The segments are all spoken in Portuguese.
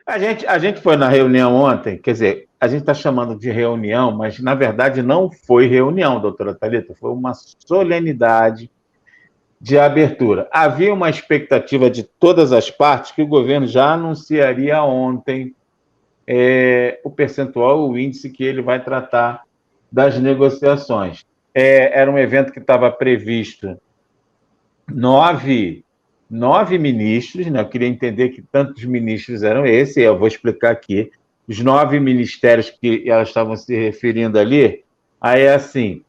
A gente foi na reunião ontem, quer dizer, a gente está chamando de reunião, mas na verdade não foi reunião, doutora Thalita, foi uma solenidade de abertura. Havia uma expectativa de todas as partes que o governo já anunciaria ontem o percentual, o índice que ele vai tratar das negociações. Era um evento que estava previsto nove, nove ministros, né? Eu queria entender que tantos ministros eram esses, eu vou explicar aqui. Os nove ministérios que elas estavam se referindo ali, aí é assim,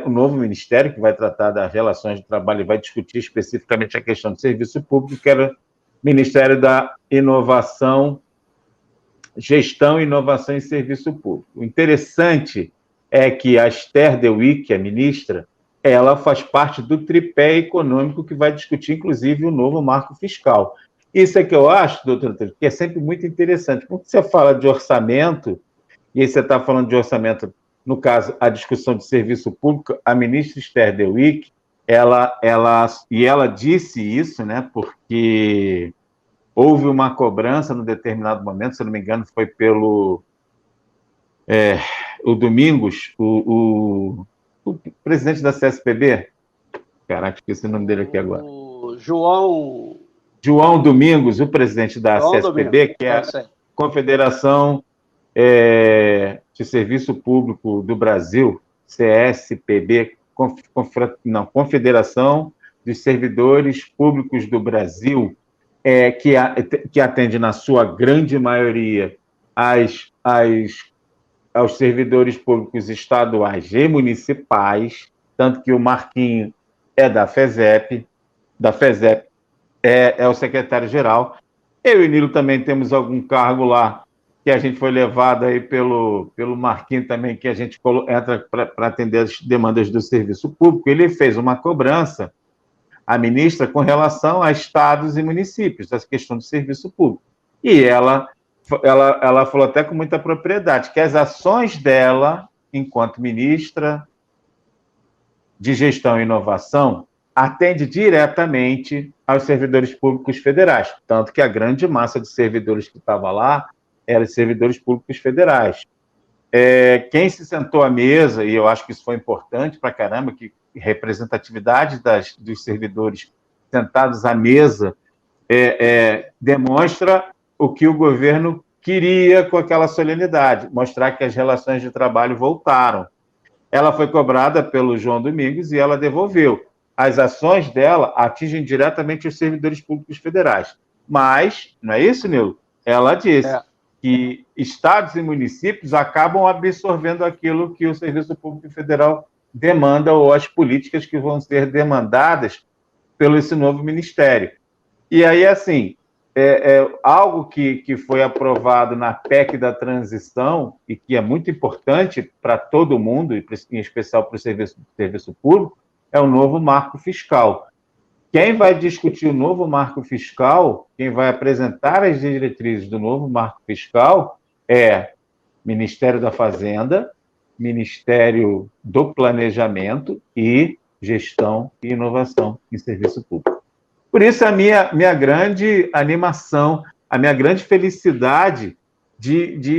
o novo ministério que vai tratar das relações de trabalho e vai discutir especificamente a questão do serviço público, que era o Ministério da Inovação, Gestão, Inovação e Serviço Público. O interessante é que a Esther Deuick, a ministra, ela faz parte do tripé econômico que vai discutir, inclusive, o novo marco fiscal. Isso é que eu acho, doutor, que é sempre muito interessante. Quando você fala de orçamento, e aí você está falando de orçamento, no caso, a discussão de serviço público, a ministra Esther Deuick, ela disse isso, né, porque houve uma cobrança num determinado momento, se não me engano, foi pelo o Domingos, o presidente da CSPB, caraca, esqueci o nome dele aqui agora. O João Domingos, o presidente da João CSPB, Domingos. Que é a Confederação de Serviço Público do Brasil, CSPB, Confederação dos Servidores Públicos do Brasil, que atende, na sua grande maioria, aos servidores públicos estaduais e municipais, tanto que o Marquinho é da FESEP é o secretário-geral. Eu e o Nilo também temos algum cargo lá, que a gente foi levado aí pelo Marquinho também, que a gente entra para atender as demandas do serviço público. Ele fez uma cobrança à ministra com relação a estados e municípios, essa questão do serviço público. E ela falou até com muita propriedade que as ações dela, enquanto ministra de Gestão e Inovação, atende diretamente aos servidores públicos federais, tanto que a grande massa de servidores que estava lá eram servidores públicos federais. Quem se sentou à mesa, e eu acho que isso foi importante para caramba, que representatividade dos servidores sentados à mesa demonstra o que o governo queria com aquela solenidade, mostrar que as relações de trabalho voltaram. Ela foi cobrada pelo João Domingos e ela devolveu. As ações dela atingem diretamente os servidores públicos federais. Mas, não é isso, Nilo? Ela disse que estados e municípios acabam absorvendo aquilo que o Serviço Público Federal demanda, ou as políticas que vão ser demandadas pelo esse novo ministério. E aí, assim, algo que foi aprovado na PEC da transição e que é muito importante para todo mundo, e em especial para o serviço público, é o novo marco fiscal. Quem vai discutir o novo marco fiscal, quem vai apresentar as diretrizes do novo marco fiscal é Ministério da Fazenda, Ministério do Planejamento e Gestão e Inovação em Serviço Público. Por isso, a minha grande animação, a minha grande felicidade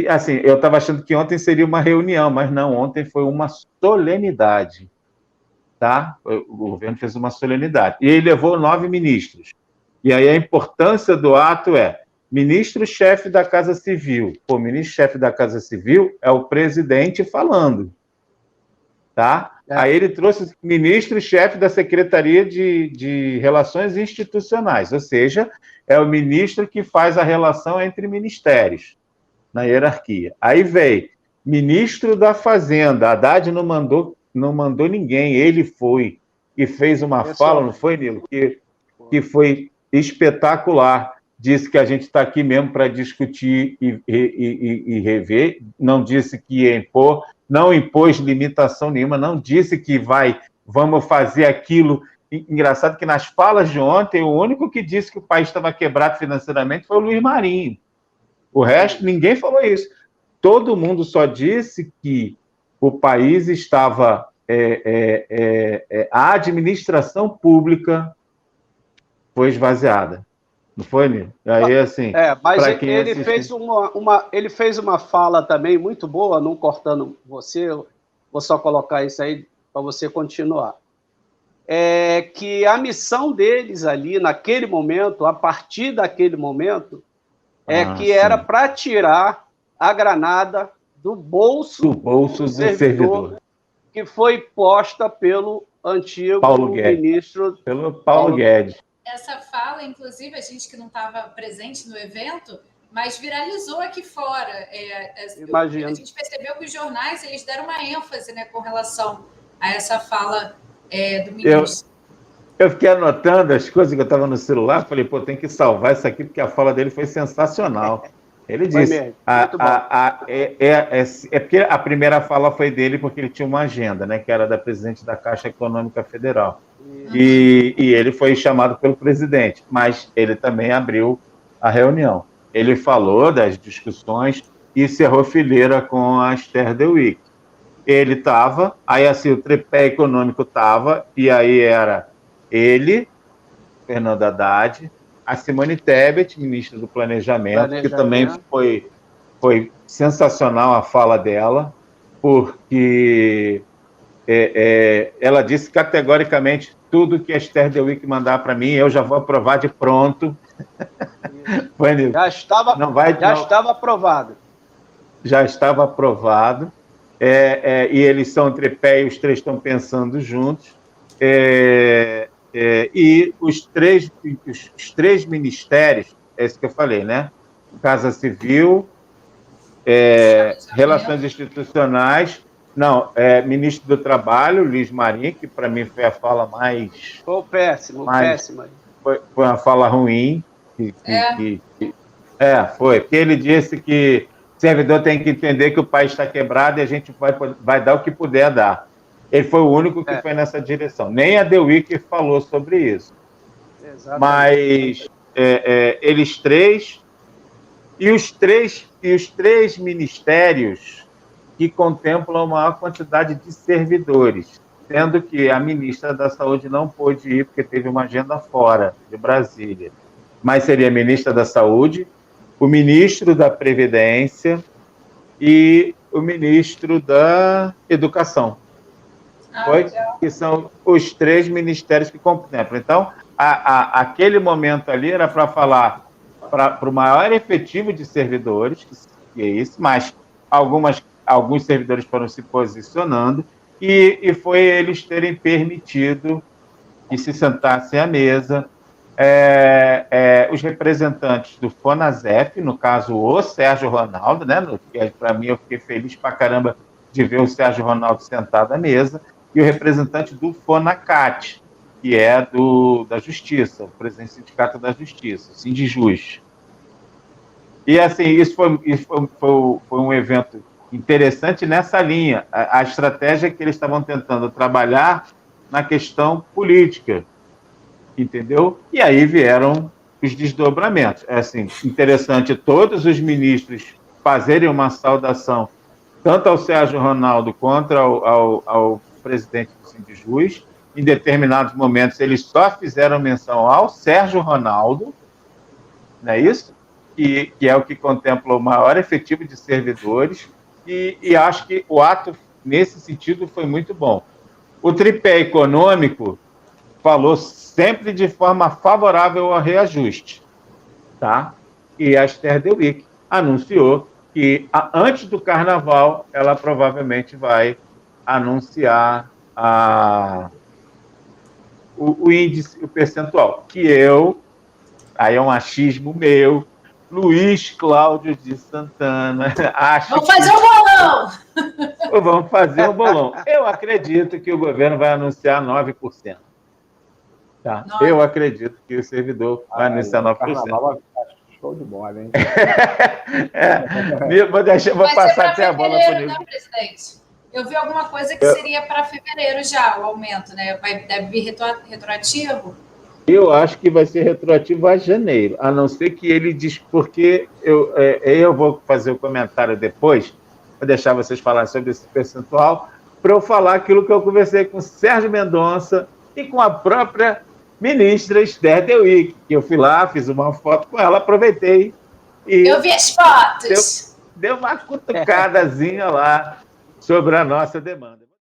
assim, eu estava achando que ontem seria uma reunião, mas não, ontem foi uma solenidade, tá? O governo fez uma solenidade. E ele levou 9 ministros. E aí a importância do ato ministro-chefe da Casa Civil. O ministro-chefe da Casa Civil é o presidente falando, tá? Aí ele trouxe o ministro-chefe da Secretaria de Relações Institucionais, ou seja, é o ministro que faz a relação entre ministérios, na hierarquia. Aí veio ministro da Fazenda, Haddad não mandou ninguém, ele foi e fez uma fala, não foi, Nilo? Que foi espetacular. Disse que a gente está aqui mesmo para discutir e rever, não disse que ia impor, não impôs limitação nenhuma, não disse que vamos fazer aquilo. Engraçado que nas falas de ontem, o único que disse que o país estava quebrado financeiramente foi o Luiz Marinho. O resto, ninguém falou isso. Todo mundo só disse que o país estava... a administração pública foi esvaziada. Não foi, Nilo? Aí, assim... Mas ele fez uma fala também muito boa, não cortando você, vou só colocar isso aí para você continuar. Que a missão deles ali, naquele momento, a partir daquele momento, era para tirar a granada do bolso do servidor, que foi posta pelo antigo ministro... Pelo Paulo Guedes. Essa fala, inclusive, a gente que não estava presente no evento, mas viralizou aqui fora. Imagino. A gente percebeu que os jornais eles deram uma ênfase, né, com relação a essa fala do ministro. Eu fiquei anotando as coisas que eu estava no celular, falei, tem que salvar isso aqui, porque a fala dele foi sensacional. Ele disse, porque a primeira fala foi dele, porque ele tinha uma agenda, né, que era da presidente da Caixa Econômica Federal. E ele foi chamado pelo presidente, mas ele também abriu a reunião. Ele falou das discussões e cerrou fileira com a Esther Dewick. Ele estava, aí assim, o tripé econômico estava, e aí era ele, Fernando Haddad, a Simone Tebet, ministra do Planejamento, que também foi sensacional a fala dela, porque ela disse categoricamente tudo que a Esther Dewick mandar para mim, eu já vou aprovar de pronto. Já estava aprovado. Já estava aprovado. E eles são tripé e os três estão pensando juntos. E os três ministérios, é isso que eu falei, né? Casa Civil, Relações Institucionais, ministro do Trabalho, Luiz Marinho, que para mim foi a fala mais... Foi péssima. Foi uma fala ruim. Foi, porque ele disse que o servidor tem que entender que o país está quebrado e a gente vai dar o que puder dar. Ele foi o único que foi nessa direção. Nem a Dewick falou sobre isso. Exatamente. Mas eles três e os três ministérios que contemplam a maior quantidade de servidores, sendo que a ministra da Saúde não pôde ir porque teve uma agenda fora de Brasília. Mas seria a ministra da Saúde, o ministro da Previdência e o ministro da Educação. Que são os três ministérios que contemplam. Então, aquele momento ali era para falar para o maior efetivo de servidores, que é isso, mas alguns servidores foram se posicionando, e foi eles terem permitido que se sentassem à mesa os representantes do FONASEF, no caso o Sérgio Ronaldo, né? Para mim, eu fiquei feliz pra caramba de ver o Sérgio Ronaldo sentado à mesa, e o representante do FONACAT, que é da Justiça, o presidente do Sindicato da Justiça, Sindijus. E, assim, isso foi um evento interessante nessa linha, a estratégia que eles estavam tentando trabalhar na questão política, entendeu? E aí vieram os desdobramentos. É assim, interessante todos os ministros fazerem uma saudação, tanto ao Sérgio Ronaldo quanto ao presidente do Sindijus. Em determinados momentos, eles só fizeram menção ao Sérgio Ronaldo, não é isso? Que é o que contempla o maior efetivo de servidores, e acho que o ato, nesse sentido, foi muito bom. O tripé econômico falou sempre de forma favorável ao reajuste, tá? E a Esther Dewick anunciou que, antes do Carnaval, ela provavelmente vai anunciar o índice, o percentual, que aí é um achismo meu, Luiz Cláudio de Santana, acho Vamos fazer um bolão! Vamos fazer um bolão. Eu acredito que o governo vai anunciar 9%. Tá? Eu acredito que o servidor vai anunciar 9%. Carnaval, show de bola, hein? Vou passar até a bola para o Nilo. Presidente? Eu vi alguma coisa que seria para fevereiro já, o aumento, né? Deve vir retroativo? Eu acho que vai ser retroativo a janeiro, a não ser que ele diz, porque eu vou fazer o comentário depois, vou deixar vocês falarem sobre esse percentual, para eu falar aquilo que eu conversei com o Sérgio Mendonça e com a própria ministras Dare Week, que eu fui lá, fiz uma foto com ela, aproveitei e Eu vi as fotos. deu uma cutucadazinha lá sobre a nossa demanda.